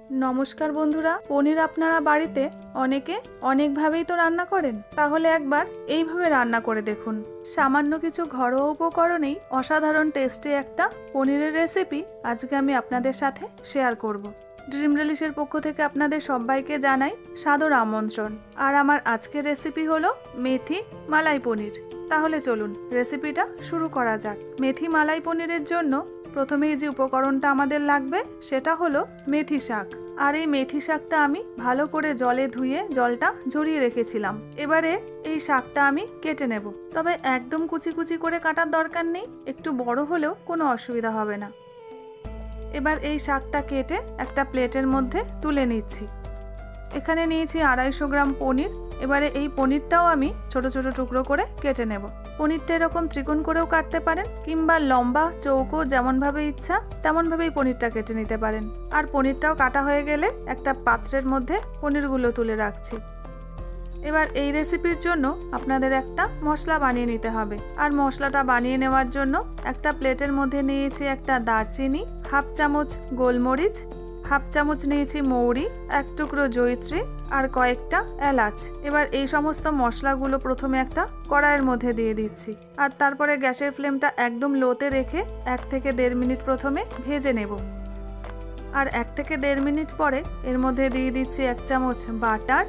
নমস্কার বন্ধুরা, পনির আপনারা বাড়িতে অনেকে অনেকভাবেই তো রান্না করেন, তাহলে একবার এইভাবে রান্না করে দেখুন। সামান্য কিছু ঘরোয়া উপকরণেই অসাধারণ টেস্টি একটা পনিরের রেসিপি আজকে আমি আপনাদের সাথে শেয়ার করব। ড্রিম রিলিশের পক্ষ থেকে আপনাদের সবাইকে জানাই সাদর আমন্ত্রণ। আর আমার আজকের রেসিপি হলো মেথি মালাই পনির। তাহলে চলুন রেসিপিটা শুরু করা যাক। মেথি মালাই পনিরের জন্য প্রথমেই যে উপকরণটা আমাদের লাগবে সেটা হলো মেথি শাক। আর এই মেথি শাকটা আমি ভালো করে জলে ধুয়ে জলটা ঝরিয়ে রেখেছিলাম। এবারে এই শাকটা আমি কেটে নেব, তবে একদম কুচি কুচি করে কাটার দরকার নেই, একটু বড় হলেও কোনো অসুবিধা হবে না। এবার এই শাকটা কেটে একটা প্লেটের মধ্যে তুলে নিচ্ছি। এখানে নিয়েছি 250 গ্রাম পনির। এবারে এই পনিরটাও আমি ছোট ছোট টুকরো করে কেটে নেব। পনিরটা এরকম ত্রিকোণ করেও কাটতে পারেন, কিংবা লম্বা চৌকো যেমনভাবে ইচ্ছা তেমনভাবেই পনিরটা কেটে নিতে পারেন। আর পনিরটাও কাটা হয়ে গেলে একটা পাত্রের মধ্যে পনিরগুলো তুলে রাখছি। এবার এই রেসিপির জন্য আপনাদের একটা মশলা বানিয়ে নিতে হবে। আর মশলাটা বানিয়ে নেওয়ার জন্য একটা প্লেটের মধ্যে নিয়েছি একটা দারচিনি, হাফ চামচ গোলমরিচ, হাফ চামচ নিয়েছি মৌরি, এক টুকরো জয়িত্রী আর কয়েকটা এলাচ। এবার এই সমস্ত মশলাগুলো প্রথমে একটা কড়াইয়ের মধ্যে দিয়ে দিচ্ছি। আর তারপরে গ্যাসের ফ্লেমটা একদম লোতে রেখে 1 থেকে 1.5 মিনিট প্রথমে ভেজে নেব। আর 1 থেকে 1.5 মিনিট পরে এর মধ্যে দিয়ে দিচ্ছি 1 চামচ বাটার,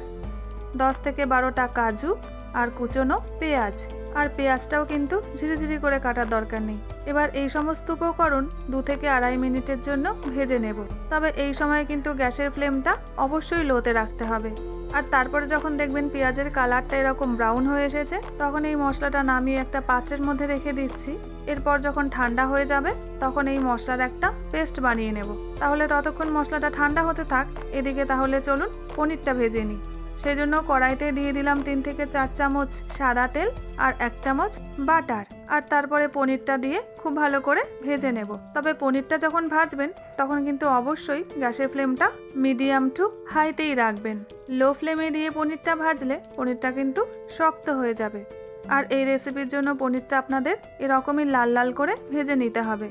10 থেকে 12টা কাজু আর কুচনো পেঁয়াজ। আর পেঁয়াজটাও কিন্তু ঝিরিঝিরি করে কাটার দরকার নেই। এবার এই সমস্ত উপকরণ 2 থেকে 2.5 মিনিটের জন্য ভেজে নেব। তবে এই সময় কিন্তু গ্যাসের ফ্লেমটা অবশ্যই লোতে রাখতে হবে। আর তারপরে যখন দেখবেন পেঁয়াজের কালারটা এরকম ব্রাউন হয়ে এসেছে, তখন এই মশলাটা নামিয়ে একটা পাত্রের মধ্যে রেখে দিচ্ছি। এরপর যখন ঠান্ডা হয়ে যাবে তখন এই মশলার একটা পেস্ট বানিয়ে নেব। তাহলে ততক্ষণ মশলাটা ঠান্ডা হতে থাক, এদিকে তাহলে চলুন পনিরটা ভেজে নিই। সেই জন্য কড়াইতে দিয়ে দিলাম 3 থেকে 4 চামচ সাদা তেল আর 1 চামচ বাটার। আর তারপরে পনিরটা দিয়ে খুব ভালো করে ভেজে নেব। তবে পনিরটা যখন ভাজবেন তখন কিন্তু অবশ্যই গ্যাসের ফ্লেমটা মিডিয়াম টু হাইতেই রাখবেন। লো ফ্লেমে দিয়ে পনিরটা ভাজলে পনিরটা কিন্তু শক্ত হয়ে যাবে। আর এই রেসিপির জন্য পনিরটা আপনাদের এরকমই লাল লাল করে ভেজে নিতে হবে।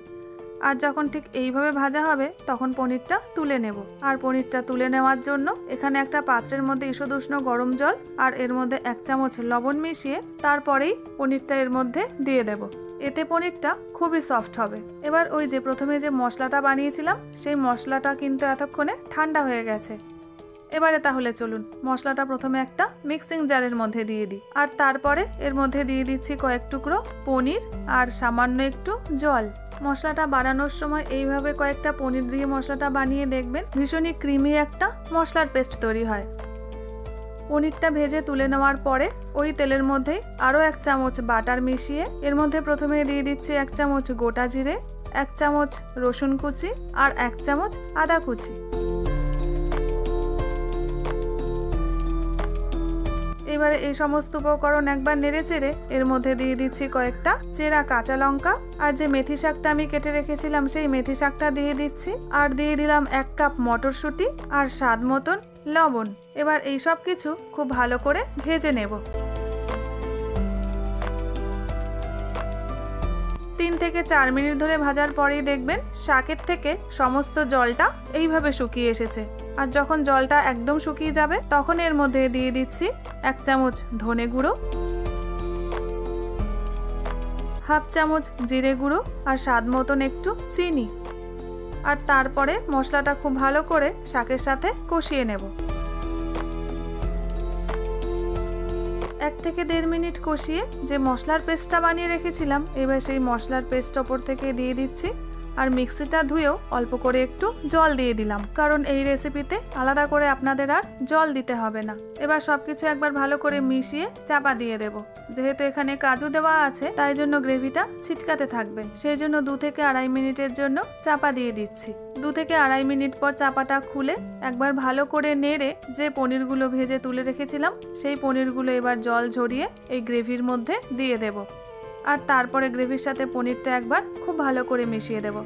আর যখন ঠিক এইভাবে ভাজা হবে তখন পনিরটা তুলে নেব। আর পনিরটা তুলে নেওয়ার জন্য এখানে একটা পাত্রের মধ্যে ঈষদুষ্ণ গরম জল আর এর মধ্যে 1 চামচ লবণ মিশিয়ে তারপরেই পনিরটা এর মধ্যে দিয়ে দেব। এতে পনিরটা খুবই সফট হবে। এবার ওই যে প্রথমে যে মশলাটা বানিয়েছিলাম সেই মশলাটা কিন্তু এতক্ষণে ঠান্ডা হয়ে গেছে। এবারে তাহলে চলুন মশলাটা প্রথমে একটা মিক্সিং জারের মধ্যে দিয়ে দিই। আর তারপরে এর মধ্যে দিয়ে দিচ্ছি কয়েক টুকরো পনির আর সামান্য একটু জল। মশলাটা বানানোর সময় এইভাবে কয়েকটা পনির দিয়ে মশলাটা বানিয়ে দেখবেন, ভীষণই ক্রিমি একটা মশলার পেস্ট তৈরি হয়। পনিরটা ভেজে তুলে নেওয়ার পরে ওই তেলের মধ্যেই আরও 1 চামচ বাটার মিশিয়ে এর মধ্যে প্রথমে দিয়ে দিচ্ছি 1 চামচ গোটা জিরে, 1 চামচ রসুন কুচি আর 1 চামচ আদা কুচি। এবারে এই সমস্ত উপকরণ একবার নেড়ে চেড়ে এর মধ্যে দিয়ে দিচ্ছি কয়েকটা চেরা কাঁচা লঙ্কা। আর যে মেথি শাকটা আমি কেটে রেখেছিলাম সেই মেথি শাকটা দিয়ে দিচ্ছি। আর দিয়ে দিলাম 1 কাপ মটরশুঁটি আর স্বাদ মতন লবণ। এবার এই সব কিছু খুব ভালো করে ভেজে নেব। 3 থেকে 4 মিনিট ধরে ভাজার পরেই দেখবেন শাকের থেকে সমস্ত জলটা এইভাবে শুকিয়ে এসেছে। আর যখন জলটা একদম শুকিয়ে যাবে তখন এর মধ্যে দিয়ে দিচ্ছি 1 চামচ ধনে গুঁড়ো, হাফ চামচ জিরে গুঁড়ো আর স্বাদ মতন একটু চিনি। আর তারপরে মশলাটা খুব ভালো করে শাকের সাথে কষিয়ে নেব। 1 থেকে 1.5 মিনিট কষিয়ে যে মশলার পেস্টটা বানিয়ে রেখেছিলাম, এবার সেই মশলার পেস্ট ওপর থেকে দিয়ে দিচ্ছি। আর মিক্সিটা ধুয়েও অল্প করে একটু জল দিয়ে দিলাম, কারণ এই রেসিপিতে আলাদা করে আপনাদের আর জল দিতে হবে না। এবার সবকিছু একবার ভালো করে মিশিয়ে চাপা দিয়ে দেব। যেহেতু এখানে কাজু দেওয়া আছে তাই জন্য গ্রেভিটা ছিটকাতে থাকবে, সেই জন্য 2 থেকে 2.5 মিনিটের জন্য চাপা দিয়ে দিচ্ছি। 2 থেকে 2.5 মিনিট পর চাপাটা খুলে একবার ভালো করে নেড়ে যে পনিরগুলো ভেজে তুলে রেখেছিলাম সেই পনিরগুলো এবার জল ঝরিয়ে এই গ্রেভির মধ্যে দিয়ে দেব। আর তারপরে গ্রেভির সাথে পনিরটা একবার খুব ভালো করে মিশিয়ে দেব।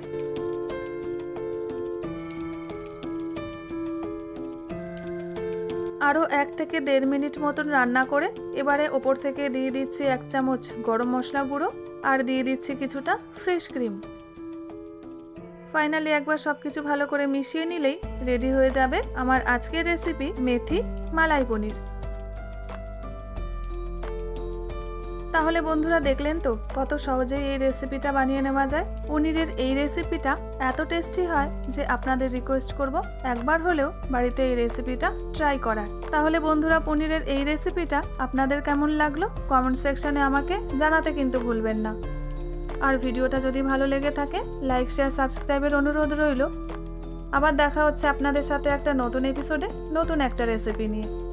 আরও 1 থেকে 1.5 মিনিট মতন রান্না করে এবারে ওপর থেকে দিয়ে দিচ্ছি 1 চামচ গরম মশলা গুঁড়ো আর দিয়ে দিচ্ছি কিছুটা ফ্রেশ ক্রিম। ফাইনালি একবার সবকিছু ভালো করে মিশিয়ে নিলেই রেডি হয়ে যাবে আমার আজকের রেসিপি মেথি মালাই পনির। তাহলে বন্ধুরা দেখলেন তো কত সহজেই এই রেসিপিটা বানিয়ে নেওয়া যায়। পনিরের এই রেসিপিটা এত টেস্টি হয় যে আপনাদের রিকোয়েস্ট করব একবার হলেও বাড়িতে এই রেসিপিটা ট্রাই করার। তাহলে বন্ধুরা পনিরের এই রেসিপিটা আপনাদের কেমন লাগলো কমেন্ট সেকশনে আমাকে জানাতে কিন্তু ভুলবেন না। আর ভিডিওটা যদি ভালো লেগে থাকে লাইক শেয়ার সাবস্ক্রাইবের অনুরোধ রইল। আবার দেখা হচ্ছে আপনাদের সাথে একটা নতুন এপিসোডে নতুন একটা রেসিপি নিয়ে।